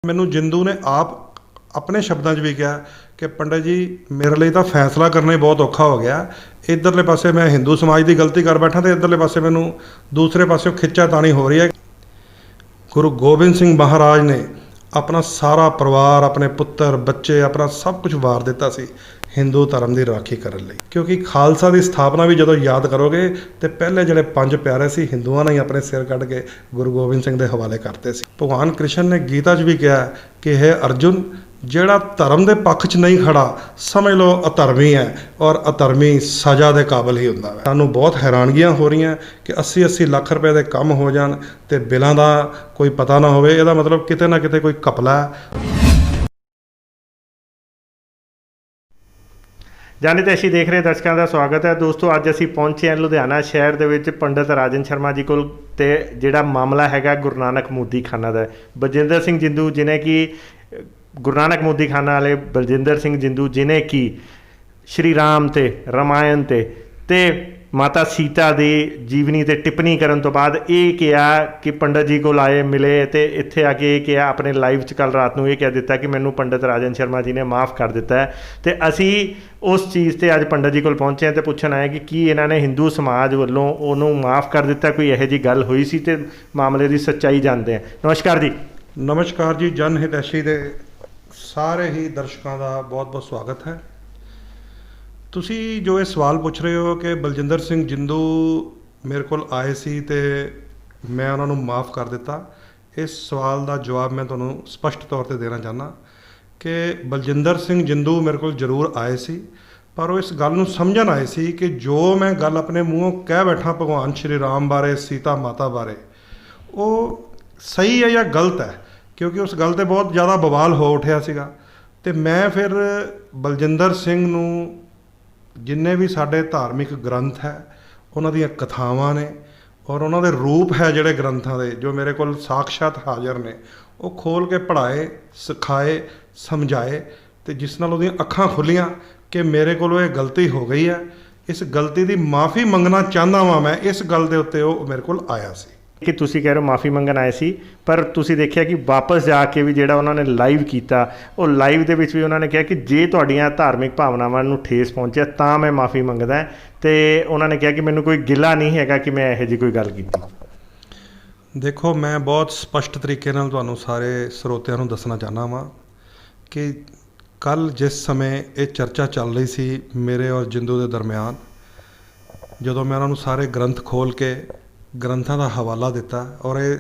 ਮੈਨੂੰ ਜਿੰਦੂ ਨੇ ਆਪ ਆਪਣੇ ਸ਼ਬਦਾਂ 'ਚ ਵੀ ਕਿਹਾ ਕਿ ਪੰਡਤ ਜੀ ਮੇਰੇ ਲਈ ਤਾਂ ਫੈਸਲਾ ਕਰਨਾ ਹੀ ਬਹੁਤ ਔਖਾ ਹੋ ਗਿਆ। ਇੱਧਰਲੇ ਪਾਸੇ ਮੈਂ ਹਿੰਦੂ ਸਮਾਜ ਦੀ ਗਲਤੀ ਕਰ ਬੈਠਾ ਤੇ ਇੱਧਰਲੇ ਪਾਸੇ ਮੈਨੂੰ ਦੂਸਰੇ ਪਾਸਿਓਂ ਖਿੱਚਾਤਾਣੀ ਹੋ ਰਹੀ ਹੈ। ਗੁਰੂ ਗੋਬਿੰਦ ਸਿੰਘ ਮਹਾਰਾਜ ਨੇ ਆਪਣਾ ਸਾਰਾ ਪਰਿਵਾਰ, ਆਪਣੇ ਪੁੱਤਰ ਬੱਚੇ, ਆਪਣਾ ਸਭ ਕੁਝ ਵਾਰ ਦਿੱਤਾ ਸੀ ਹਿੰਦੂ ਧਰਮ ਦੀ ਰਾਖੀ ਕਰਨ ਲਈ। ਕਿਉਂਕਿ ਖਾਲਸਾ ਦੀ ਸਥਾਪਨਾ ਵੀ ਜਦੋਂ ਯਾਦ ਕਰੋਗੇ ਤੇ ਪਹਿਲੇ ਜਿਹੜੇ 5 ਪਿਆਰੇ ਸੀ ਹਿੰਦੂਆਂ ਨੇ ਹੀ ਆਪਣੇ ਸਿਰ ਕੱਢ ਕੇ ਗੁਰੂ ਗੋਬਿੰਦ ਸਿੰਘ ਦੇ ਹਵਾਲੇ ਕਰਤੇ ਸੀ। ਭਗਵਾਨ ਕ੍ਰਿਸ਼ਨ ਨੇ ਗੀਤਾ 'ਚ ਵੀ ਕਿਹਾ ਕਿ हे ਅਰਜੁਨ, ਜਿਹੜਾ ਧਰਮ ਦੇ ਪੱਖ 'ਚ ਨਹੀਂ ਖੜਾ ਸਮਝ ਲਓ ਅਧਰਮੀ ਹੈ, ਔਰ ਅਧਰਮੀ ਸਜ਼ਾ ਦੇ ਕਾਬਿਲ ਹੀ ਹੁੰਦਾ ਹੈ। ਸਾਨੂੰ ਬਹੁਤ ਹੈਰਾਨਗੀਆਂ ਹੋ ਰਹੀਆਂ ਕਿ 80-80 ਲੱਖ ਰੁਪਏ ਦੇ ਕੰਮ ਹੋ ਜਾਣ ਤੇ ਬਿੱਲਾਂ ਦਾ ਕੋਈ ਪਤਾ ਨਾ ਹੋਵੇ। ਇਹਦਾ ਮਤਲਬ ਕਿਤੇ ਨਾ ਕਿਤੇ ਕੋਈ ਘਪਲਾ ਹੈ। ਜਾਨੀ ਤੇ ਅਸੀਂ ਦੇਖ ਰਹੇ ਦਰਸ਼ਕਾਂ ਦਾ ਸਵਾਗਤ ਹੈ। ਦੋਸਤੋ, ਅੱਜ ਅਸੀਂ ਪਹੁੰਚੇ ਹਾਂ ਲੁਧਿਆਣਾ ਸ਼ਹਿਰ ਦੇ ਵਿੱਚ ਪੰਡਤ ਰਾਜਨ ਸ਼ਰਮਾ ਜੀ ਕੋਲ, ਤੇ ਜਿਹੜਾ ਮਾਮਲਾ ਹੈਗਾ ਗੁਰੂ ਨਾਨਕ ਮੋਦੀ ਖਾਨਾ ਦਾ। ਬਲਜਿੰਦਰ ਸਿੰਘ ਜਿੰਦੂ ਜਿਹਨੇ ਕਿ ਗੁਰੂ ਨਾਨਕ ਮੋਦੀ ਖਾਨਾ ਵਾਲੇ ਬਲਜਿੰਦਰ ਸਿੰਘ ਜਿੰਦੂ ਜਿਹਨੇ ਕਿ ਸ਼੍ਰੀ ਰਾਮ ਤੇ ਰਾਮਾਇਣ ਤੇ ਮਾਤਾ ਸੀਤਾ ਦੀ ਜੀਵਨੀ ਤੇ ਟਿੱਪਣੀ ਕਰਨ ਤੋਂ ਬਾਅਦ ਇਹ ਕਿਹਾ ਕਿ ਪੰਡਤ ਜੀ ਕੋਲ ਆਏ, ਮਿਲੇ ਤੇ ਇੱਥੇ ਆ ਕੇ ਇਹ ਕਿਹਾ ਆਪਣੇ ਲਾਈਵ 'ਚ ਕੱਲ੍ਹ ਰਾਤ ਨੂੰ ਇਹ ਕਹਿ ਦਿੱਤਾ ਕਿ ਮੈਨੂੰ ਪੰਡਤ ਰਾਜਨ ਸ਼ਰਮਾ ਜੀ ਨੇ ਮਾफ़ ਕਰ ਦਿੱਤਾ ਹੈ। ਤੇ ਅਸੀਂ ਉਸ ਚੀਜ਼ ਤੇ ਅੱਜ ਪੰਡਤ ਜੀ ਕੋਲ ਪਹੁੰਚੇ ਹਾਂ ਤੇ ਪੁੱਛਣ ਆਏ ਕਿ ਕੀ ਇਹਨਾਂ ਨੇ ਹਿੰਦੂ ਸਮਾਜ ਵੱਲੋਂ ਉਹਨੂੰ ਮਾफ़ ਕਰ ਦਿੱਤਾ, ਕੋਈ ਇਹੋ ਜਿਹੀ ਗੱਲ ਹੋਈ ਸੀ ਤੇ ਮਾਮਲੇ ਦੀ ਸੱਚਾਈ ਜਾਣਦੇ ਹਾਂ। ਨਮਸਕਾਰ ਜੀ। ਨਮਸਕਾਰ ਜੀ। ਜਨ ਹਿਤੈਸ਼ੀ ਦੇ ਸਾਰੇ ਹੀ ਦਰਸ਼ਕਾਂ ਦਾ ਬਹੁਤ ਬਹੁਤ ਸਵਾਗਤ ਹੈ। ਤੁਸੀਂ ਜੋ ਇਹ ਸਵਾਲ ਪੁੱਛ ਰਹੇ ਹੋ ਕਿ ਬਲਜਿੰਦਰ ਸਿੰਘ ਜਿੰਦੂ ਮੇਰੇ ਕੋਲ ਆਏ ਸੀ ਤੇ ਮੈਂ ਉਹਨਾਂ ਨੂੰ ਮਾफ़ ਕਰ ਦਿੱਤਾ, ਇਸ ਸਵਾਲ ਦਾ ਜਵਾਬ ਮੈਂ ਤੁਹਾਨੂੰ ਸਪਸ਼ਟ ਤੌਰ ਤੇ ਦੇਣਾ ਚਾਹੁੰਦਾ ਕਿ ਬਲਜਿੰਦਰ ਸਿੰਘ ਜਿੰਦੂ ਮੇਰੇ ਕੋਲ ਜ਼ਰੂਰ ਆਏ ਸੀ, ਪਰ ਉਹ ਇਸ ਗੱਲ ਨੂੰ ਸਮਝਣ ਆਏ ਸੀ ਕਿ ਜੋ ਮੈਂ ਗੱਲ ਆਪਣੇ ਮੂੰਹੋਂ ਕਹਿ ਬੈਠਾ ਭਗਵਾਨ ਸ਼੍ਰੀ ਰਾਮ ਬਾਰੇ, ਸੀਤਾ ਮਾਤਾ ਬਾਰੇ, ਉਹ ਸਹੀ ਹੈ ਜਾਂ ਗਲਤ ਹੈ। ਕਿਉਂਕਿ ਉਸ ਗੱਲ 'ਤੇ ਬਹੁਤ ਜ਼ਿਆਦਾ ਬਵਾਲ ਹੋ ਉੱਠਿਆ ਸੀਗਾ। ਅਤੇ ਮੈਂ ਫਿਰ ਬਲਜਿੰਦਰ ਸਿੰਘ ਨੂੰ ਜਿੰਨੇ ਵੀ ਸਾਡੇ ਧਾਰਮਿਕ ਗ੍ਰੰਥ ਹੈ, ਉਹਨਾਂ ਦੀਆਂ ਕਥਾਵਾਂ ਨੇ ਔਰ ਉਹਨਾਂ ਦੇ ਰੂਪ ਹੈ ਜਿਹੜੇ ਗ੍ਰੰਥਾਂ ਦੇ, ਜੋ ਮੇਰੇ ਕੋਲ ਸਾਕਸ਼ਾਤ ਹਾਜ਼ਰ ਨੇ, ਉਹ ਖੋਲ੍ਹ ਕੇ ਪੜ੍ਹਾਏ, ਸਿਖਾਏ, ਸਮਝਾਏ, ਅਤੇ ਜਿਸ ਨਾਲ ਉਹਦੀਆਂ ਅੱਖਾਂ ਖੁੱਲ੍ਹੀਆਂ ਕਿ ਮੇਰੇ ਕੋਲੋਂ ਇਹ ਗਲਤੀ ਹੋ ਗਈ ਹੈ। ਇਸ ਗਲਤੀ ਦੀ ਮਾफ़ੀ ਮੰਗਣਾ ਚਾਹੁੰਦਾ ਵਾਂ ਮੈਂ। ਇਸ ਗੱਲ ਦੇ ਉੱਤੇ ਉਹ ਮੇਰੇ ਕੋਲ ਆਇਆ ਸੀ ਕਿ ਤੁਸੀਂ ਕਹਿ ਰਹੇ ਹੋ ਮਾफ़ੀ ਮੰਗਣ ਆਏ ਸੀ, ਪਰ ਤੁਸੀਂ ਦੇਖਿਆ ਕਿ ਵਾਪਸ ਜਾ ਕੇ ਵੀ ਜਿਹੜਾ ਉਹਨਾਂ ਨੇ ਲਾਈਵ ਕੀਤਾ, ਉਹ ਲਾਈਵ ਦੇ ਵਿੱਚ ਵੀ ਉਹਨਾਂ ਨੇ ਕਿਹਾ ਕਿ ਜੇ ਤੁਹਾਡੀਆਂ ਧਾਰਮਿਕ ਭਾਵਨਾਵਾਂ ਨੂੰ ਠੇਸ ਪਹੁੰਚਿਆ ਤਾਂ ਮੈਂ ਮਾफ़ੀ ਮੰਗਦਾ। ਅਤੇ ਉਹਨਾਂ ਨੇ ਕਿਹਾ ਕਿ ਮੈਨੂੰ ਕੋਈ ਗਿਲਾ ਨਹੀਂ ਹੈਗਾ ਕਿ ਮੈਂ ਇਹੋ ਜਿਹੀ ਕੋਈ ਗੱਲ ਕੀਤੀ। ਦੇਖੋ, ਮੈਂ ਬਹੁਤ ਸਪਸ਼ਟ ਤਰੀਕੇ ਨਾਲ ਤੁਹਾਨੂੰ ਸਾਰੇ ਸਰੋਤਿਆਂ ਨੂੰ ਦੱਸਣਾ ਚਾਹੁੰਦਾ ਵਾਂ ਕਿ ਕੱਲ੍ਹ ਜਿਸ ਸਮੇਂ ਇਹ ਚਰਚਾ ਚੱਲ ਰਹੀ ਸੀ ਮੇਰੇ ਔਰ ਜਿੰਦੂ ਦੇ ਦਰਮਿਆਨ, ਜਦੋਂ ਮੈਂ ਉਹਨਾਂ ਨੂੰ ਸਾਰੇ ਗ੍ਰੰਥ ਖੋਲ੍ਹ ਕੇ ਗ੍ਰੰਥਾਂ ਦਾ ਹਵਾਲਾ ਦਿੱਤਾ ਔਰ ਇਹ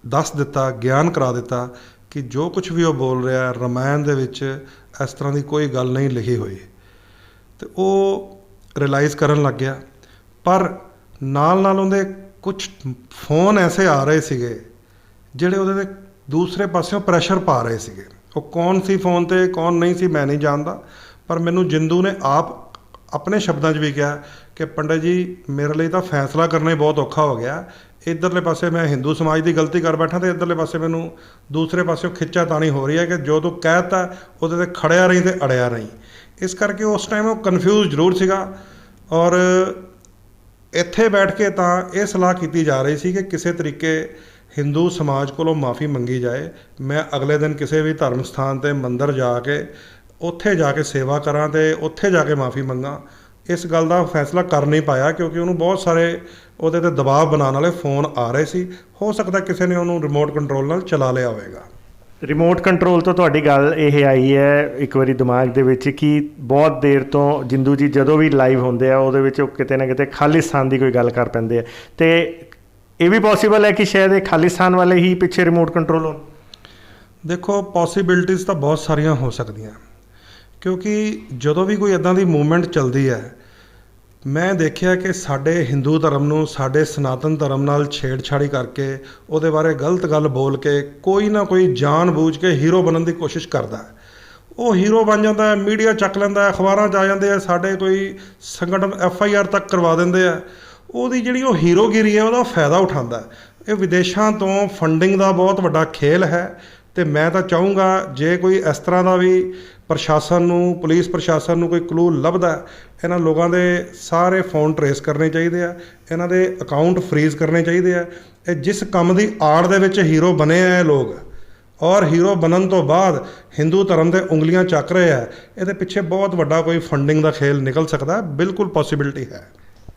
ਦੱਸ ਦਿੱਤਾ, ਗਿਆਨ ਕਰਾ ਦਿੱਤਾ ਕਿ ਜੋ ਕੁਝ ਵੀ ਉਹ ਬੋਲ ਰਿਹਾ ਰਾਮਾਇਣ ਦੇ ਵਿੱਚ ਇਸ ਤਰ੍ਹਾਂ ਦੀ ਕੋਈ ਗੱਲ ਨਹੀਂ ਲਿਖੀ ਹੋਈ, ਅਤੇ ਉਹ ਰਿਅਲਾਈਜ਼ ਕਰਨ ਲੱਗ ਗਿਆ। ਪਰ ਨਾਲ ਨਾਲ ਉਹਦੇ ਕੁਝ ਫੋਨ ਐਸੇ ਆ ਰਹੇ ਸੀਗੇ ਜਿਹੜੇ ਉਹਦੇ 'ਤੇ ਦੂਸਰੇ ਪਾਸਿਓਂ ਪ੍ਰੈਸ਼ਰ ਪਾ ਰਹੇ ਸੀਗੇ। ਉਹ ਕੌਣ ਸੀ ਫੋਨ 'ਤੇ, ਕੌਣ ਨਹੀਂ ਸੀ, ਮੈਂ ਨਹੀਂ ਜਾਣਦਾ, ਪਰ ਮੈਨੂੰ ਜਿੰਦੂ ਨੇ ਆਪ ਆਪਣੇ ਸ਼ਬਦਾਂ 'ਚ ਵੀ ਕਿਹਾ ਕਿ ਪੰਡਤ ਜੀ ਮੇਰੇ ਲਈ ਤਾਂ ਫੈਸਲਾ ਕਰਨਾ ਹੀ ਬਹੁਤ ਔਖਾ ਹੋ ਗਿਆ। ਇੱਧਰਲੇ ਪਾਸੇ ਮੈਂ ਹਿੰਦੂ ਸਮਾਜ ਦੀ ਗਲਤੀ ਕਰ ਬੈਠਾ ਤੇ ਇੱਧਰਲੇ ਪਾਸੇ ਮੈਨੂੰ ਦੂਸਰੇ ਪਾਸਿਓਂ ਖਿੱਚਾਤਾਣੀ ਹੋ ਰਹੀ ਹੈ ਕਿ ਜੋ ਤੂੰ ਕਹਿ ਤਾ ਉਹਦੇ 'ਤੇ ਖੜਿਆ ਰਹੀ ਅਤੇ ਅੜਿਆ ਰਹੀ। ਇਸ ਕਰਕੇ ਉਸ ਟਾਈਮ ਉਹ ਕਨਫਿਊਜ਼ ਜ਼ਰੂਰ ਸੀਗਾ। ਔਰ ਇੱਥੇ ਬੈਠ ਕੇ ਤਾਂ ਇਹ ਸਲਾਹ ਕੀਤੀ ਜਾ ਰਹੀ ਸੀ ਕਿ ਕਿਸੇ ਤਰੀਕੇ ਹਿੰਦੂ ਸਮਾਜ ਕੋਲੋਂ ਮਾफ़ੀ ਮੰਗੀ ਜਾਏ। ਮੈਂ ਅਗਲੇ ਦਿਨ ਕਿਸੇ ਵੀ ਧਰਮ ਸਥਾਨ 'ਤੇ ਮੰਦਰ ਜਾ ਕੇ ਉੱਥੇ ਜਾ ਕੇ ਸੇਵਾ ਕਰਾਂ ਅਤੇ ਉੱਥੇ ਜਾ ਕੇ ਮਾफ़ੀ ਮੰਗਾਂ। ਇਸ ਗੱਲ ਦਾ ਫੈਸਲਾ ਕਰ ਨਹੀਂ ਪਾਇਆ ਕਿਉਂਕਿ ਉਹਨੂੰ ਬਹੁਤ ਸਾਰੇ ਉਹਦੇ 'ਤੇ ਦਬਾਅ ਬਣਾਉਣ ਵਾਲੇ ਫ਼ੋਨ ਆ ਰਹੇ ਸੀ। ਹੋ ਸਕਦਾ ਕਿਸੇ ਨੇ ਉਹਨੂੰ ਰਿਮੋਟ ਕੰਟਰੋਲ ਨਾਲ ਚਲਾ ਲਿਆ ਹੋਵੇਗਾ। ਰਿਮੋਟ ਕੰਟਰੋਲ ਤੋਂ ਤੁਹਾਡੀ ਗੱਲ ਇਹ ਆਈ ਹੈ ਇੱਕ ਵਾਰੀ ਦਿਮਾਗ ਦੇ ਵਿੱਚ ਕਿ ਬਹੁਤ ਦੇਰ ਤੋਂ ਜਿੰਦੂ ਜੀ ਜਦੋਂ ਵੀ ਲਾਈਵ ਹੁੰਦੇ ਆ ਉਹਦੇ ਵਿੱਚ ਉਹ ਕਿਤੇ ਨਾ ਕਿਤੇ ਖਾਲਿਸਤਾਨ ਦੀ ਕੋਈ ਗੱਲ ਕਰ ਪੈਂਦੇ ਆ, ਅਤੇ ਇਹ ਵੀ ਪੋਸੀਬਲ ਹੈ ਕਿ ਸ਼ਾਇਦ ਇਹ ਖਾਲਿਸਤਾਨ ਵਾਲੇ ਹੀ ਪਿੱਛੇ ਰਿਮੋਟ ਕੰਟਰੋਲ ਹੋਣ। ਦੇਖੋ, ਪੋਸੀਬਿਲਟੀਜ਼ ਤਾਂ ਬਹੁਤ ਸਾਰੀਆਂ ਹੋ ਸਕਦੀਆਂ, ਕਿਉਂਕਿ ਜਦੋਂ ਵੀ ਕੋਈ ਇੱਦਾਂ ਦੀ ਮੂਵਮੈਂਟ ਚੱਲਦੀ ਹੈ, ਮੈਂ ਦੇਖਿਆ ਕਿ ਸਾਡੇ ਹਿੰਦੂ ਧਰਮ ਨੂੰ, ਸਾਡੇ ਸਨਾਤਨ ਧਰਮ ਨਾਲ ਛੇੜਛਾੜੀ ਕਰਕੇ ਉਹਦੇ ਬਾਰੇ ਗਲਤ ਗੱਲ ਬੋਲ ਕੇ ਕੋਈ ਨਾ ਕੋਈ ਜਾਣ ਬੂਝ ਕੇ ਹੀਰੋ ਬਣਨ ਦੀ ਕੋਸ਼ਿਸ਼ ਕਰਦਾ ਹੈ। ਉਹ ਹੀਰੋ ਬਣ ਜਾਂਦਾ ਹੈ, ਮੀਡੀਆ ਚੱਕ ਲੈਂਦਾ, ਅਖਬਾਰਾਂ 'ਚ ਆ ਜਾਂਦੇ ਆ, ਸਾਡੇ ਕੋਈ ਸੰਗਠਨ FIR ਤੱਕ ਕਰਵਾ ਦਿੰਦੇ ਆ। ਉਹਦੀ ਜਿਹੜੀ ਉਹ ਹੀਰੋਗਿਰੀ ਹੈ ਉਹਦਾ ਫਾਇਦਾ ਉਠਾਉਂਦਾ। ਇਹ ਵਿਦੇਸ਼ਾਂ ਤੋਂ ਫੰਡਿੰਗ ਦਾ ਬਹੁਤ ਵੱਡਾ ਖੇਲ ਹੈ, ਅਤੇ ਮੈਂ ਤਾਂ ਚਾਹੂੰਗਾ ਜੇ ਕੋਈ ਇਸ ਤਰ੍ਹਾਂ ਦਾ ਵੀ ਪ੍ਰਸ਼ਾਸਨ ਨੂੰ, ਪੁਲਿਸ ਪ੍ਰਸ਼ਾਸਨ ਨੂੰ ਕੋਈ ਕਲੂ ਲੱਭਦਾ, ਇਹਨਾਂ ਲੋਕਾਂ ਦੇ ਸਾਰੇ ਫੋਨ ਟਰੇਸ ਕਰਨੇ ਚਾਹੀਦੇ ਆ, ਇਹਨਾਂ ਦੇ ਅਕਾਊਂਟ ਫਰੀਜ਼ ਕਰਨੇ ਚਾਹੀਦੇ ਆ। ਇਹ ਜਿਸ ਕੰਮ ਦੀ ਆੜ ਦੇ ਵਿੱਚ ਹੀਰੋ ਬਣੇ ਆ ਇਹ ਲੋਕ, ਔਰ ਹੀਰੋ ਬਣਨ ਤੋਂ ਬਾਅਦ ਹਿੰਦੂ ਧਰਮ ਦੇ ਉਂਗਲੀਆਂ ਚੱਕ ਰਹੇ ਹੈ, ਇਹਦੇ ਪਿੱਛੇ ਬਹੁਤ ਵੱਡਾ ਕੋਈ ਫੰਡਿੰਗ ਦਾ ਖੇਲ ਨਿਕਲ ਸਕਦਾ ਹੈ, ਬਿਲਕੁਲ ਪੋਸੀਬਿਲਿਟੀ ਹੈ।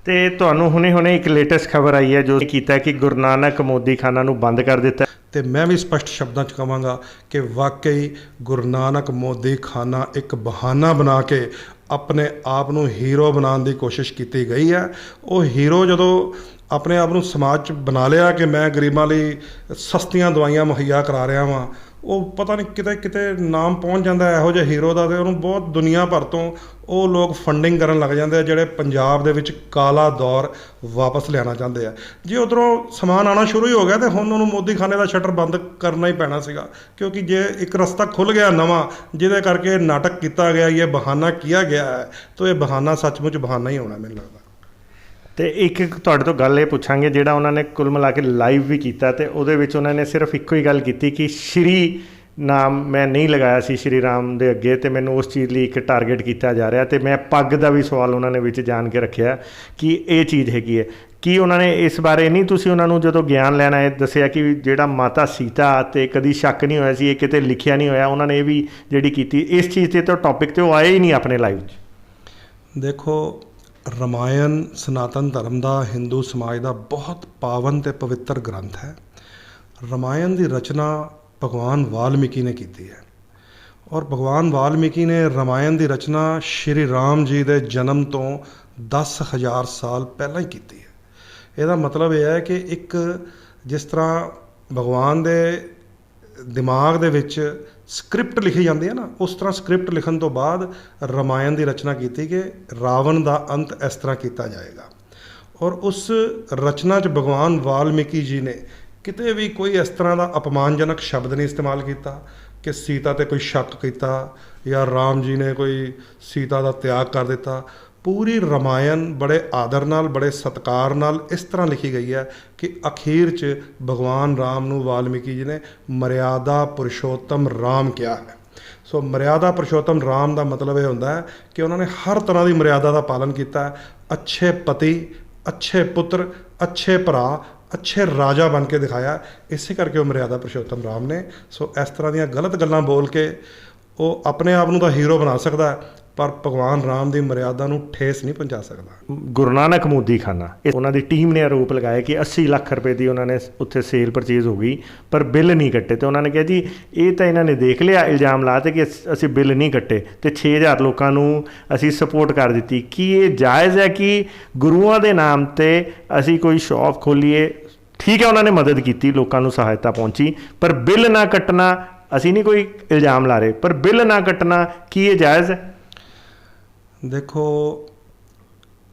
ਤੇ ਤੁਹਾਨੂੰ ਹੁਣੇ ਇੱਕ ਲੇਟੈਸਟ ਖਬਰ ਆਈ ਹੈ ਜੋ ਕੀਤਾ ਕਿ ਗੁਰੂ ਨਾਨਕ ਮੋਦੀਖਾਨਾ ਨੂੰ ਬੰਦ ਕਰ ਦਿੱਤਾ। ਤੇ ਮੈਂ ਵੀ ਸਪਸ਼ਟ ਸ਼ਬਦਾਂ 'ਚ ਕਹਾਂਗਾ ਕਿ ਵਾਕਈ ਗੁਰੂ ਨਾਨਕ ਮੋਦੀਖਾਨਾ ਇੱਕ ਬਹਾਨਾ ਬਣਾ ਕੇ ਆਪਣੇ ਆਪ ਨੂੰ ਹੀਰੋ ਬਣਾਉਣ ਦੀ ਕੋਸ਼ਿਸ਼ ਕੀਤੀ ਗਈ ਹੈ। ਉਹ ਹੀਰੋ ਜਦੋਂ ਆਪਣੇ ਆਪ ਨੂੰ ਸਮਾਜ 'ਚ ਬਣਾ ਲਿਆ ਕਿ ਮੈਂ ਗਰੀਬਾਂ ਲਈ ਸਸਤੀਆਂ ਦਵਾਈਆਂ ਮੁਹੱਈਆ ਕਰਾ ਰਿਹਾ ਵਾਂ, ਉਹ ਪਤਾ ਨਹੀਂ ਕਿਤੇ ਕਿਤੇ ਨਾਮ ਪਹੁੰਚ ਜਾਂਦਾ ਇਹੋ ਜਿਹੇ ਹੀਰੋ ਦਾ, ਅਤੇ ਉਹਨੂੰ ਬਹੁਤ ਦੁਨੀਆ ਭਰ ਤੋਂ ਉਹ ਲੋਕ ਫੰਡਿੰਗ ਕਰਨ ਲੱਗ ਜਾਂਦੇ ਆ ਜਿਹੜੇ ਪੰਜਾਬ ਦੇ ਵਿੱਚ ਕਾਲਾ ਦੌਰ ਵਾਪਸ ਲਿਆਉਣਾ ਚਾਹੁੰਦੇ ਆ। ਜੇ ਉੱਧਰੋਂ ਸਮਾਨ ਆਉਣਾ ਸ਼ੁਰੂ ਹੀ ਹੋ ਗਿਆ ਤਾਂ ਹੁਣ ਉਹਨੂੰ ਮੋਦੀਖਾਨੇ ਦਾ ਸ਼ਟਰ ਬੰਦ ਕਰਨਾ ਹੀ ਪੈਣਾ ਸੀਗਾ, ਕਿਉਂਕਿ ਜੇ ਇੱਕ ਰਸਤਾ ਖੁੱਲ੍ਹ ਗਿਆ ਨਵਾਂ ਜਿਹਦੇ ਕਰਕੇ ਇਹ ਨਾਟਕ ਕੀਤਾ ਗਿਆ, ਇਹ ਬਹਾਨਾ ਕੀਤਾ ਗਿਆ ਹੈ, ਤਾਂ ਇਹ ਬਹਾਨਾ ਸੱਚਮੁੱਚ ਬਹਾਨਾ ਹੀ ਹੋਣਾ ਮੈਨੂੰ ਲੱਗਦਾ। ਤੇ ਇੱਕ ਤੁਹਾਡੇ ਤੋਂ ਗੱਲ ਇਹ ਪੁੱਛਾਂਗੇ, ਜਿਹੜਾ ਉਹਨਾਂ ਨੇ ਕੁੱਲ ਮਿਲਾ ਕੇ ਲਾਈਵ ਵੀ ਕੀਤਾ ਤੇ ਉਹਦੇ ਵਿੱਚ ਉਹਨਾਂ ਨੇ ਸਿਰਫ ਇੱਕੋ ਹੀ ਗੱਲ ਕੀਤੀ ਕਿ ਸ਼੍ਰੀ ਨਾਮ ਮੈਂ ਨਹੀਂ ਲਗਾਇਆ ਸੀ ਸ਼੍ਰੀ ਰਾਮ ਦੇ ਅੱਗੇ, ਤੇ ਮੈਨੂੰ ਉਸ ਚੀਜ਼ ਲਈ ਇੱਕ ਟਾਰਗੇਟ ਕੀਤਾ ਜਾ ਰਿਹਾ। ਤੇ ਮੈਂ ਪੱਗ ਦਾ ਵੀ ਸਵਾਲ ਉਹਨਾਂ ਨੇ ਵਿੱਚ ਜਾਣ ਕੇ ਰੱਖਿਆ ਕਿ ਇਹ ਚੀਜ਼ ਹੈਗੀ ਹੈ। ਕੀ ਉਹਨਾਂ ਨੇ ਇਸ ਬਾਰੇ ਨਹੀਂ ਤੁਸੀਂ ਉਹਨਾਂ ਨੂੰ ਜਦੋਂ ਗਿਆਨ ਲੈਣਾ ਹੈ ਦੱਸਿਆ ਕਿ ਜਿਹੜਾ ਮਾਤਾ ਸੀਤਾ ਤੇ ਕਦੀ ਸ਼ੱਕ ਨਹੀਂ ਹੋਇਆ ਸੀ, ਇਹ ਕਿਤੇ ਲਿਖਿਆ ਨਹੀਂ ਹੋਇਆ, ਉਹਨਾਂ ਨੇ ਇਹ ਵੀ ਜਿਹੜੀ ਕੀਤੀ ਇਸ ਚੀਜ਼ 'ਤੇ ਤਾਂ ਟੌਪਿਕ 'ਤੇ ਉਹ ਆਏ ਹੀ ਨਹੀਂ ਆਪਣੇ ਲਾਈਵ 'ਚ। ਦੇਖੋ, ਰਮਾਇਣ ਸਨਾਤਨ ਧਰਮ ਦਾ, ਹਿੰਦੂ ਸਮਾਜ ਦਾ ਬਹੁਤ ਪਾਵਨ ਅਤੇ ਪਵਿੱਤਰ ਗ੍ਰੰਥ ਹੈ। ਰਮਾਇਣ ਦੀ ਰਚਨਾ ਭਗਵਾਨ ਵਾਲਮੀਕੀ ਨੇ ਕੀਤੀ ਹੈ, ਔਰ ਭਗਵਾਨ ਵਾਲਮੀਕੀ ਨੇ ਰਮਾਇਣ ਦੀ ਰਚਨਾ ਸ਼੍ਰੀ ਰਾਮ ਜੀ ਦੇ ਜਨਮ ਤੋਂ 10,000 ਸਾਲ ਪਹਿਲਾਂ ਹੀ ਕੀਤੀ ਹੈ। ਇਹਦਾ ਮਤਲਬ ਇਹ ਹੈ ਕਿ ਇੱਕ ਜਿਸ ਤਰ੍ਹਾਂ ਭਗਵਾਨ ਦੇ ਦਿਮਾਗ ਦੇ ਵਿੱਚ ਸਕ੍ਰਿਪਟ ਲਿਖੀ ਜਾਂਦੀ ਹੈ ਨਾ, ਉਸ ਤਰ੍ਹਾਂ ਸਕ੍ਰਿਪਟ ਲਿਖਣ ਤੋਂ ਬਾਅਦ ਰਮਾਇਣ ਦੀ ਰਚਨਾ ਕੀਤੀ ਕਿ ਰਾਵਣ ਦਾ ਅੰਤ ਇਸ ਤਰ੍ਹਾਂ ਕੀਤਾ ਜਾਏਗਾ। ਔਰ ਉਸ ਰਚਨਾ 'ਚ ਭਗਵਾਨ ਵਾਲਮੀਕੀ ਜੀ ਨੇ ਕਿਤੇ ਵੀ ਕੋਈ ਇਸ ਤਰ੍ਹਾਂ ਦਾ ਅਪਮਾਨਜਨਕ ਸ਼ਬਦ ਨਹੀਂ ਇਸਤੇਮਾਲ ਕੀਤਾ ਕਿ ਸੀਤਾ 'ਤੇ ਕੋਈ ਸ਼ੱਕ ਕੀਤਾ ਜਾਂ ਰਾਮ ਜੀ ਨੇ ਕੋਈ ਸੀਤਾ ਦਾ ਤਿਆਗ ਕਰ ਦਿੱਤਾ। ਪੂਰੀ ਰਮਾਇਣ ਬੜੇ ਆਦਰ ਨਾਲ, ਬੜੇ ਸਤਿਕਾਰ ਨਾਲ ਇਸ ਤਰ੍ਹਾਂ ਲਿਖੀ ਗਈ ਹੈ ਕਿ ਅਖੀਰ 'ਚ ਭਗਵਾਨ ਰਾਮ ਨੂੰ ਵਾਲਮੀਕੀ ਜੀ ਨੇ ਮਰਿਆਦਾ ਪੁਰਸ਼ੋਤਮ ਰਾਮ ਕਿਹਾ ਹੈ। ਸੋ ਮਰਿਆਦਾ ਪੁਰਸ਼ੋਤਮ ਰਾਮ ਦਾ ਮਤਲਬ ਇਹ ਹੁੰਦਾ ਹੈ ਕਿ ਉਹਨਾਂ ਨੇ ਹਰ ਤਰ੍ਹਾਂ ਦੀ ਮਰਿਆਦਾ ਦਾ ਪਾਲਨ ਕੀਤਾ ਹੈ। ਅੱਛੇ ਪਤੀ, ਅੱਛੇ ਪੁੱਤਰ, ਅੱਛੇ ਭਰਾ, ਅੱਛੇ ਰਾਜਾ ਬਣ ਕੇ ਦਿਖਾਇਆ। ਇਸੇ ਕਰਕੇ ਉਹ ਮਰਿਆਦਾ ਪੁਰਸ਼ੋਤਮ ਰਾਮ ਨੇ। ਸੋ ਇਸ ਤਰ੍ਹਾਂ ਦੀਆਂ ਗਲਤ ਗੱਲਾਂ ਬੋਲ ਕੇ ਉਹ ਆਪਣੇ ਆਪ ਨੂੰ ਤਾਂ ਹੀਰੋ ਬਣਾ ਸਕਦਾ ਹੈ, ਪਰ ਭਗਵਾਨ ਰਾਮ ਦੀ ਮਰਿਆਦਾ ਨੂੰ ਠੇਸ ਨਹੀਂ ਪਹੁੰਚਾ ਸਕਦਾ। ਗੁਰੂ ਨਾਨਕ ਮੋਦੀਖਾਨਾ, ਉਹਨਾਂ ਦੀ ਟੀਮ ਨੇ ਆਰੋਪ ਲਗਾਇਆ ਕਿ 80 ਲੱਖ ਰੁਪਏ ਦੀ ਉਹਨਾਂ ਨੇ ਉੱਥੇ ਸੇਲ ਪਰਚੇਜ਼ ਹੋ ਗਈ ਪਰ ਬਿੱਲ ਨਹੀਂ ਕੱਟੇ। ਤੇ ਉਹਨਾਂ ਨੇ ਕਿਹਾ ਜੀ ਇਹ ਤਾਂ ਇਹਨਾਂ ਨੇ ਦੇਖ ਲਿਆ, ਇਲਜ਼ਾਮ ਲਾਤੇ ਕਿ ਅਸੀਂ ਬਿੱਲ ਨਹੀਂ ਕੱਟੇ ਤੇ 6000 ਲੋਕਾਂ ਨੂੰ ਅਸੀਂ ਸਪੋਰਟ ਕਰ ਦਿੱਤੀ। ਕੀ ਇਹ ਜਾਇਜ਼ ਹੈ ਕਿ ਗੁਰੂਆਂ ਦੇ ਨਾਮ 'ਤੇ ਅਸੀਂ ਕੋਈ ਸ਼ੌਪ ਖੋਲੀਏ? ਠੀਕ ਹੈ, ਉਹਨਾਂ ਨੇ ਮਦਦ ਕੀਤੀ, ਲੋਕਾਂ ਨੂੰ ਸਹਾਇਤਾ ਪਹੁੰਚੀ, ਪਰ ਬਿੱਲ ਨਾ ਕੱਟਣਾ, ਅਸੀਂ ਨਹੀਂ ਕੋਈ ਇਲਜ਼ਾਮ ਲਾ ਰਹੇ, ਪਰ ਬਿੱਲ ਨਾ ਕੱਟਣਾ, ਕੀ ਇਹ ਜਾਇਜ਼ ਹੈ? ਦੇਖੋ,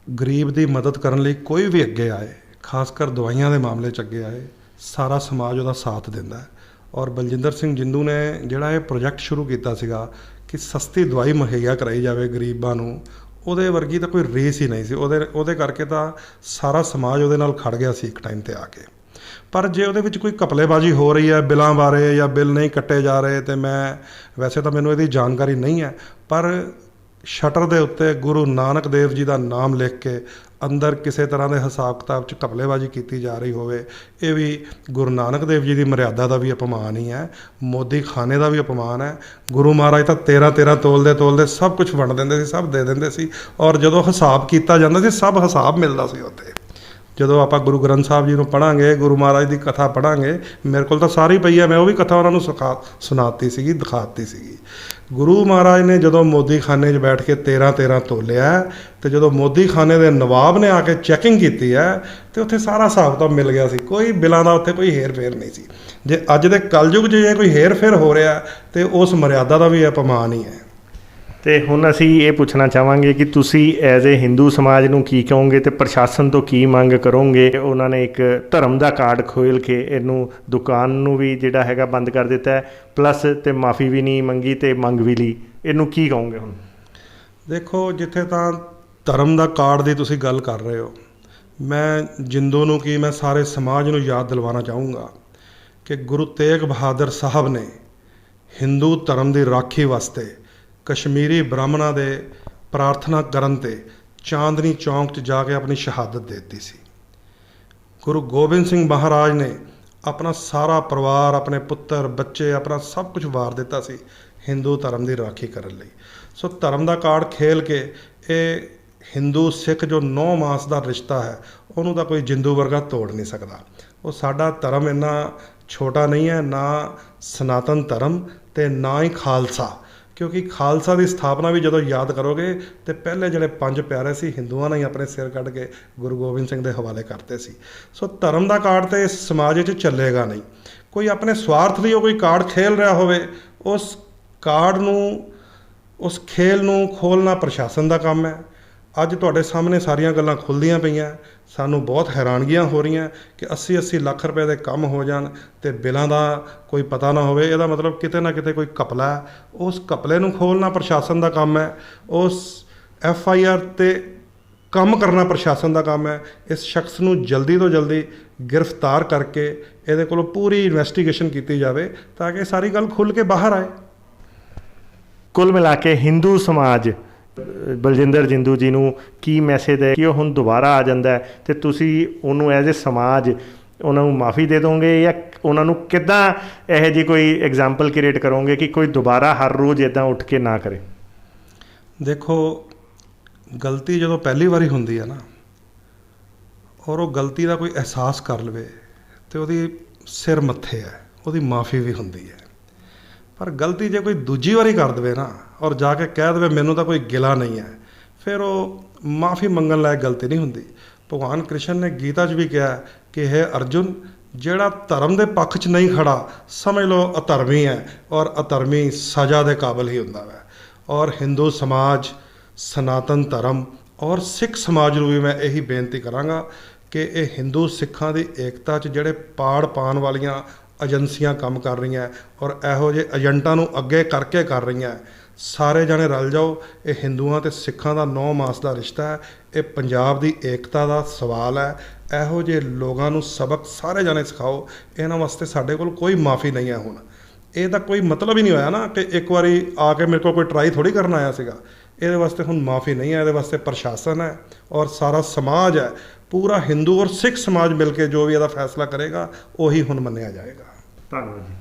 ਗਰੀਬ ਦੀ ਮਦਦ ਕਰਨ ਲਈ ਕੋਈ ਵੀ ਅੱਗੇ ਆਏ, ਖਾਸ ਕਰ ਦਵਾਈਆਂ ਦੇ ਮਾਮਲੇ 'ਚ ਅੱਗੇ ਆਏ, ਸਾਰਾ ਸਮਾਜ ਉਹਦਾ ਸਾਥ ਦਿੰਦਾ ਹੈ। ਔਰ ਬਲਜਿੰਦਰ ਸਿੰਘ ਜਿੰਦੂ ਨੇ ਜਿਹੜਾ ਇਹ ਪ੍ਰੋਜੈਕਟ ਸ਼ੁਰੂ ਕੀਤਾ ਸੀਗਾ ਕਿ ਸਸਤੀ ਦਵਾਈ ਮੁਹੱਈਆ ਕਰਾਈ ਜਾਵੇ ਗਰੀਬਾਂ ਨੂੰ, ਉਹਦੇ ਵਰਗੀ ਤਾਂ ਕੋਈ ਰੀਸ ਹੀ ਨਹੀਂ ਸੀ। ਉਹਦੇ ਕਰਕੇ ਤਾਂ ਸਾਰਾ ਸਮਾਜ ਉਹਦੇ ਨਾਲ ਖੜ ਗਿਆ ਸੀ ਇੱਕ ਟਾਈਮ 'ਤੇ ਆ ਕੇ। ਪਰ ਜੇ ਉਹਦੇ ਵਿੱਚ ਕੋਈ ਘਪਲੇਬਾਜ਼ੀ ਹੋ ਰਹੀ ਹੈ ਬਿੱਲਾਂ ਬਾਰੇ ਜਾਂ ਬਿੱਲ ਨਹੀਂ ਕੱਟੇ ਜਾ ਰਹੇ, ਤੇ ਮੈਂ ਵੈਸੇ ਤਾਂ ਮੈਨੂੰ ਇਹਦੀ ਜਾਣਕਾਰੀ ਨਹੀਂ ਹੈ, ਪਰ ਸ਼ਟਰ ਦੇ ਉੱਤੇ ਗੁਰੂ ਨਾਨਕ ਦੇਵ ਜੀ ਦਾ ਨਾਮ ਲਿਖ ਕੇ ਅੰਦਰ ਕਿਸੇ ਤਰ੍ਹਾਂ ਦੇ ਹਿਸਾਬ ਕਿਤਾਬ 'ਚ ਘਪਲੇਬਾਜ਼ੀ ਕੀਤੀ ਜਾ ਰਹੀ ਹੋਵੇ, ਇਹ ਵੀ ਗੁਰੂ ਨਾਨਕ ਦੇਵ ਜੀ ਦੀ ਮਰਿਆਦਾ ਦਾ ਵੀ ਅਪਮਾਨ ਹੀ ਹੈ, ਮੋਦੀਖਾਨੇ ਦਾ ਵੀ ਅਪਮਾਨ ਹੈ। ਗੁਰੂ ਮਹਾਰਾਜ ਤਾਂ 13 ਤੋਲਦੇ ਸਭ ਕੁਝ ਵੰਡ ਦਿੰਦੇ ਸੀ, ਸਭ ਦੇ ਦਿੰਦੇ ਸੀ, ਔਰ ਜਦੋਂ ਹਿਸਾਬ ਕੀਤਾ ਜਾਂਦਾ ਸੀ ਸਭ ਹਿਸਾਬ ਮਿਲਦਾ ਸੀ ਉੱਥੇ। ਜਦੋਂ ਆਪਾਂ ਗੁਰੂ ਗ੍ਰੰਥ ਸਾਹਿਬ ਜੀ ਨੂੰ ਪੜ੍ਹਾਂਗੇ, ਗੁਰੂ ਮਹਾਰਾਜ ਦੀ ਕਥਾ ਪੜ੍ਹਾਂਗੇ, ਮੇਰੇ ਕੋਲ ਤਾਂ ਸਾਰੀ ਪਈ ਹੈ, ਮੈਂ ਉਹ ਵੀ ਕਥਾ ਉਹਨਾਂ ਨੂੰ ਸੁਣਾਤੀ ਸੀਗੀ, ਦਿਖਾਤੀ ਸੀਗੀ। ਗੁਰੂ ਮਹਾਰਾਜ ਨੇ ਜਦੋਂ ਮੋਦੀਖਾਨੇ 'ਚ ਬੈਠ ਕੇ 13 ਤੋਲਿਆ, ਅਤੇ ਜਦੋਂ ਮੋਦੀਖਾਨੇ ਦੇ ਨਵਾਬ ਨੇ ਆ ਕੇ ਚੈਕਿੰਗ ਕੀਤੀ ਹੈ ਅਤੇ ਉੱਥੇ ਸਾਰਾ ਹਿਸਾਬ ਤਾਂ ਮਿਲ ਗਿਆ ਸੀ, ਕੋਈ ਬਿੱਲਾਂ ਦਾ ਉੱਥੇ ਕੋਈ ਹੇਰ ਫੇਰ ਨਹੀਂ ਸੀ। ਜੇ ਅੱਜ ਦੇ ਕਲਯੁਗ 'ਚ ਜੇ ਕੋਈ ਹੇਰ ਫੇਰ ਹੋ ਰਿਹਾ ਤਾਂ ਉਸ ਮਰਿਆਦਾ ਦਾ ਵੀ ਅਪਮਾਨ ਹੀ ਹੈ। ਤੇ ਹੁਣ ਅਸੀਂ ਇਹ ਪੁੱਛਣਾ ਚਾਹਾਂਗੇ ਕਿ ਤੁਸੀਂ ਐਜ਼ ਏ ਹਿੰਦੂ ਸਮਾਜ ਨੂੰ ਕੀ ਕਹੋਗੇ ਤੇ ਪ੍ਰਸ਼ਾਸਨ ਤੋਂ ਕੀ ਮੰਗ ਕਰੋਗੇ? ਉਹਨਾਂ ਨੇ ਇੱਕ ਧਰਮ ਦਾ ਕਾਰਡ ਖੋਲ੍ਹ ਕੇ ਇਹਨੂੰ ਦੁਕਾਨ ਨੂੰ ਵੀ ਜਿਹੜਾ ਹੈਗਾ ਬੰਦ ਕਰ ਦਿੱਤਾ, ਪਲੱਸ ਤੇ ਮਾਫੀ ਵੀ ਨਹੀਂ ਮੰਗੀ ਤੇ ਮੰਗ ਵੀ ਲਈ, ਇਹਨੂੰ ਕੀ ਕਹੋਗੇ? ਹੁਣ ਦੇਖੋ, ਜਿੱਥੇ ਤਾਂ ਧਰਮ ਦਾ ਕਾਰਡ ਦੀ ਤੁਸੀਂ ਗੱਲ ਕਰ ਰਹੇ ਹੋ, ਮੈਂ ਜਿੰਦੂ ਨੂੰ ਕੀ, ਮੈਂ ਸਾਰੇ ਸਮਾਜ ਨੂੰ ਯਾਦ ਦਿਲਵਾਉਣਾ ਚਾਹੂੰਗਾ ਕਿ ਗੁਰੂ ਤੇਗ ਬਹਾਦਰ ਸਾਹਿਬ ਨੇ ਹਿੰਦੂ ਧਰਮ ਦੀ ਰਾਖੀ ਵਾਸਤੇ ਕਸ਼ਮੀਰੀ ਬ੍ਰਾਹਮਣਾਂ ਦੇ ਪ੍ਰਾਰਥਨਾ ਕਰਨ 'ਤੇ ਚਾਂਦਨੀ ਚੌਂਕ 'ਚ ਜਾ ਕੇ ਆਪਣੀ ਸ਼ਹਾਦਤ ਦੇ ਦਿੱਤੀ ਸੀ। ਗੁਰੂ ਗੋਬਿੰਦ ਸਿੰਘ ਮਹਾਰਾਜ ਨੇ ਆਪਣਾ ਸਾਰਾ ਪਰਿਵਾਰ, ਆਪਣੇ ਪੁੱਤਰ ਬੱਚੇ, ਆਪਣਾ ਸਭ ਕੁਝ ਵਾਰ ਦਿੱਤਾ ਸੀ ਹਿੰਦੂ ਧਰਮ ਦੀ ਰਾਖੀ ਕਰਨ ਲਈ। ਸੋ ਧਰਮ ਦਾ ਕਾਰਡ ਖੇਲ ਕੇ ਇਹ ਹਿੰਦੂ ਸਿੱਖ ਜੋ 9 ਮਾਸ ਦਾ ਰਿਸ਼ਤਾ ਹੈ ਉਹਨੂੰ ਤਾਂ ਕੋਈ ਜਿੰਦੂ ਵਰਗਾ ਤੋੜ ਨਹੀਂ ਸਕਦਾ। ਉਹ ਸਾਡਾ ਧਰਮ ਇੰਨਾ ਛੋਟਾ ਨਹੀਂ ਹੈ, ਨਾ ਸਨਾਤਨ ਧਰਮ ਤੇ ਨਾ ਹੀ ਖਾਲਸਾ, ਕਿਉਂਕਿ ਖਾਲਸਾ ਦੀ ਸਥਾਪਨਾ ਵੀ ਜਦੋਂ ਯਾਦ ਕਰੋਗੇ ਤੇ ਪਹਿਲੇ ਜਿਹੜੇ 5 ਪਿਆਰੇ ਸੀ ਹਿੰਦੂਆਂ ਨੇ ਹੀ ਆਪਣੇ ਸਿਰ ਕੱਢ ਕੇ ਗੁਰੂ ਗੋਬਿੰਦ ਸਿੰਘ ਦੇ ਹਵਾਲੇ ਕਰਤੇ ਸੀ। ਸੋ ਧਰਮ ਦਾ ਕਾਰਡ ਤੇ ਇਸ ਸਮਾਜ ਵਿੱਚ ਚੱਲੇਗਾ ਨਹੀਂ। ਕੋਈ ਆਪਣੇ ਸਵਾਰਥ ਲਈ ਉਹ ਕੋਈ ਕਾਰਡ ਖੇਲ ਰਿਹਾ ਹੋਵੇ, ਉਸ ਕਾਰਡ ਨੂੰ, ਉਸ ਖੇਲ ਨੂੰ ਖੋਲ੍ਹਣਾ ਪ੍ਰਸ਼ਾਸਨ ਦਾ ਕੰਮ ਹੈ। ਅੱਜ ਤੁਹਾਡੇ ਸਾਹਮਣੇ ਸਾਰੀਆਂ ਗੱਲਾਂ ਖੁੱਲ੍ਹਦੀਆਂ ਪਈਆਂ। ਸਾਨੂੰ ਬਹੁਤ ਹੈਰਾਨਗੀਆਂ ਹੋ ਰਹੀਆਂ ਕਿ 80-80 ਲੱਖ ਰੁਪਏ ਦੇ ਕੰਮ ਹੋ ਜਾਣ ਤੇ ਬਿੱਲਾਂ ਦਾ ਕੋਈ ਪਤਾ ਨਾ ਹੋਵੇ। ਇਹਦਾ ਮਤਲਬ ਕਿਤੇ ਨਾ ਕਿਤੇ ਕੋਈ ਘਪਲਾ ਹੈ। ਉਸ ਘਪਲੇ ਨੂੰ ਖੋਲ੍ਹਣਾ ਪ੍ਰਸ਼ਾਸਨ ਦਾ ਕੰਮ ਹੈ। ਉਸ FIR 'ਤੇ ਕੰਮ ਕਰਨਾ ਪ੍ਰਸ਼ਾਸਨ ਦਾ ਕੰਮ ਹੈ। ਇਸ ਸ਼ਖਸ ਨੂੰ ਜਲਦੀ ਤੋਂ ਜਲਦੀ ਗ੍ਰਿਫਤਾਰ ਕਰਕੇ ਇਹਦੇ ਕੋਲੋਂ ਪੂਰੀ ਇਨਵੈਸਟੀਗੇਸ਼ਨ ਕੀਤੀ ਜਾਵੇ ਤਾਂ ਕਿ ਸਾਰੀ ਗੱਲ ਖੁੱਲ੍ਹ ਕੇ ਬਾਹਰ ਆਏ। ਕੁੱਲ ਮਿਲਾ ਕੇ ਹਿੰਦੂ ਸਮਾਜ ਬਲਜਿੰਦਰ ਜਿੰਦੂ ਜੀ ਨੂੰ ਕੀ ਮੈਸੇਜ ਹੈ ਕਿ ਉਹ ਹੁਣ ਦੁਬਾਰਾ ਆ ਜਾਂਦਾ ਹੈ ਤੇ ਤੁਸੀਂ ਉਹਨੂੰ ਐਜ਼ ਏ ਸਮਾਜ ਉਹਨਾਂ ਨੂੰ ਮਾਫੀ ਦੇ ਦੋਗੇ ਜਾਂ ਉਹਨਾਂ ਨੂੰ ਕਿੱਦਾਂ ਇਹੋ ਜਿਹੀ ਕੋਈ ਐਗਜ਼ਾਮਪਲ ਕ੍ਰੀਏਟ ਕਰੋਗੇ ਕਿ ਕੋਈ ਦੁਬਾਰਾ ਹਰ ਰੋਜ਼ ਇੱਦਾਂ ਉੱਠ ਕੇ ਨਾ ਕਰੇ? ਦੇਖੋ, ਗਲਤੀ ਜਦੋਂ ਪਹਿਲੀ ਵਾਰੀ ਹੁੰਦੀ ਹੈ ਨਾ, ਔਰ ਉਹ ਗਲਤੀ ਦਾ ਕੋਈ ਅਹਿਸਾਸ ਕਰ ਲਵੇ ਤੇ ਉਹਦੀ ਸਿਰ ਮੱਥੇ ਹੈ, ਉਹਦੀ ਮਾਫੀ ਵੀ ਹੁੰਦੀ ਹੈ। ਪਰ ਗਲਤੀ ਜੇ ਕੋਈ ਦੂਜੀ ਵਾਰੀ ਕਰ ਦੇਵੇ ਨਾ ਔਰ ਜਾ ਕੇ ਕਹਿ ਦੇਵੇ ਮੈਨੂੰ ਤਾਂ ਕੋਈ ਗਿਲਾ ਨਹੀਂ ਹੈ, ਫਿਰ ਉਹ ਮਾਫੀ ਮੰਗਣ ਲਾਇਕ ਗਲਤੀ ਨਹੀਂ ਹੁੰਦੀ। ਭਗਵਾਨ ਕ੍ਰਿਸ਼ਨ ਨੇ ਗੀਤਾ 'ਚ ਵੀ ਕਿਹਾ ਕਿ ਹੈ ਅਰਜੁਨ, ਜਿਹੜਾ ਧਰਮ ਦੇ ਪੱਖ 'ਚ ਨਹੀਂ ਖੜਾ ਸਮਝ ਲਓ ਅਧਰਮੀ ਹੈ, ਔਰ ਅਧਰਮੀ ਸਜ਼ਾ ਦੇ ਕਾਬਿਲ ਹੀ ਹੁੰਦਾ ਹੈ। ਔਰ ਹਿੰਦੂ ਸਮਾਜ, ਸਨਾਤਨ ਧਰਮ ਔਰ ਸਿੱਖ ਸਮਾਜ ਨੂੰ ਵੀ ਮੈਂ ਇਹੀ ਬੇਨਤੀ ਕਰਾਂਗਾ ਕਿ ਇਹ ਹਿੰਦੂ ਸਿੱਖਾਂ ਦੀ ਏਕਤਾ 'ਚ ਜਿਹੜੇ ਪਾੜ ਪਾਉਣ ਵਾਲੀਆਂ ਏਜੰਸੀਆਂ ਕੰਮ ਕਰ ਰਹੀਆਂ ਔਰ ਇਹੋ ਜਿਹੇ ਏਜੰਟਾਂ ਨੂੰ ਅੱਗੇ ਕਰਕੇ ਕਰ ਰਹੀਆਂ, ਸਾਰੇ ਜਣੇ ਰਲ ਜਾਓ। ਇਹ ਹਿੰਦੂਆਂ ਅਤੇ ਸਿੱਖਾਂ ਦਾ 9 ਮਾਸ ਦਾ ਰਿਸ਼ਤਾ ਹੈ। ਇਹ ਪੰਜਾਬ ਦੀ ਏਕਤਾ ਦਾ ਸਵਾਲ ਹੈ। ਇਹੋ ਜਿਹੇ ਲੋਕਾਂ ਨੂੰ ਸਬਕ ਸਾਰੇ ਜਣੇ ਸਿਖਾਓ। ਇਹਨਾਂ ਵਾਸਤੇ ਸਾਡੇ ਕੋਲ ਕੋਈ ਮਾਫੀ ਨਹੀਂ ਹੈ। ਹੁਣ ਇਹ ਤਾਂ ਕੋਈ ਮਤਲਬ ਹੀ ਨਹੀਂ ਹੋਇਆ ਨਾ ਕਿ ਇੱਕ ਵਾਰੀ ਆ ਕੇ ਮੇਰੇ ਕੋਲ ਕੋਈ ਟਰਾਈ ਥੋੜ੍ਹੀ ਕਰਨ ਆਇਆ ਸੀਗਾ। ਇਹਦੇ ਵਾਸਤੇ ਹੁਣ ਮਾਫੀ ਨਹੀਂ ਹੈ। ਇਹਦੇ ਵਾਸਤੇ ਪ੍ਰਸ਼ਾਸਨ ਹੈ ਔਰ ਸਾਰਾ ਸਮਾਜ ਹੈ। ਪੂਰਾ ਹਿੰਦੂ ਔਰ ਸਿੱਖ ਸਮਾਜ ਮਿਲ ਕੇ ਜੋ ਵੀ ਇਹਦਾ ਫੈਸਲਾ ਕਰੇਗਾ ਉਹੀ ਹੁਣ ਮੰਨਿਆ ਜਾਏਗਾ। ਧੰਨਵਾਦ ਜੀ।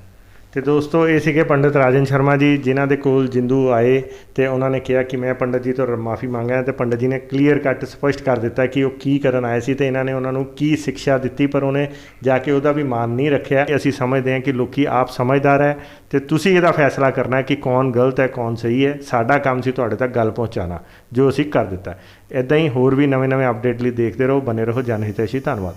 ਤੇ ਦੋਸਤੋ, ਇਹ ਸੀਗੇ ਪੰਡਿਤ ਰਾਜਨ ਸ਼ਰਮਾ ਜੀ, ਜਿਨ੍ਹਾਂ ਦੇ ਕੋਲ ਜਿੰਦੂ ਆਏ ਤੇ ਉਹਨਾਂ ਨੇ ਕਿਹਾ ਕਿ ਮੈਂ ਪੰਡਿਤ ਜੀ ਤੋਂ ਮਾਫੀ ਮੰਗਾਂ ਤੇ ਪੰਡਿਤ ਜੀ ਨੇ ਕਲੀਅਰ ਕੱਟ ਸਪਸ਼ਟ ਕਰ ਦਿੱਤਾ ਕਿ ਉਹ ਕੀ ਕਰਨ ਆਏ ਸੀ ਤੇ ਇਹਨਾਂ ਨੇ ਉਹਨਾਂ ਨੂੰ ਕੀ ਸਿੱਖਿਆ ਦਿੱਤੀ, ਪਰ ਉਹਨੇ ਜਾ ਕੇ ਉਹਦਾ ਵੀ ਮਾਨ ਨਹੀਂ ਰੱਖਿਆ। ਅਸੀਂ ਸਮਝਦੇ ਹਾਂ ਕਿ ਲੋਕੀ ਆਪ ਸਮਝਦਾਰ ਹੈ ਤੇ ਤੁਸੀਂ ਇਹਦਾ ਫੈਸਲਾ ਕਰਨਾ ਕਿ ਕੌਣ ਗਲਤ ਹੈ ਕੌਣ ਸਹੀ ਹੈ। ਸਾਡਾ ਕੰਮ ਸੀ ਤੁਹਾਡੇ ਤੱਕ ਗੱਲ ਪਹੁੰਚਾਉਣਾ, ਜੋ ਅਸੀਂ ਕਰ ਦਿੱਤਾ। ਇੱਦਾਂ ਹੀ ਹੋਰ ਵੀ ਨਵੇਂ ਅਪਡੇਟ ਲਈ ਦੇਖਦੇ ਰਹੋ, ਬਨੇ ਰਹੋ ਜਨ ਹਿਤੈਸ਼ੀ। ਧੰਨਵਾਦ।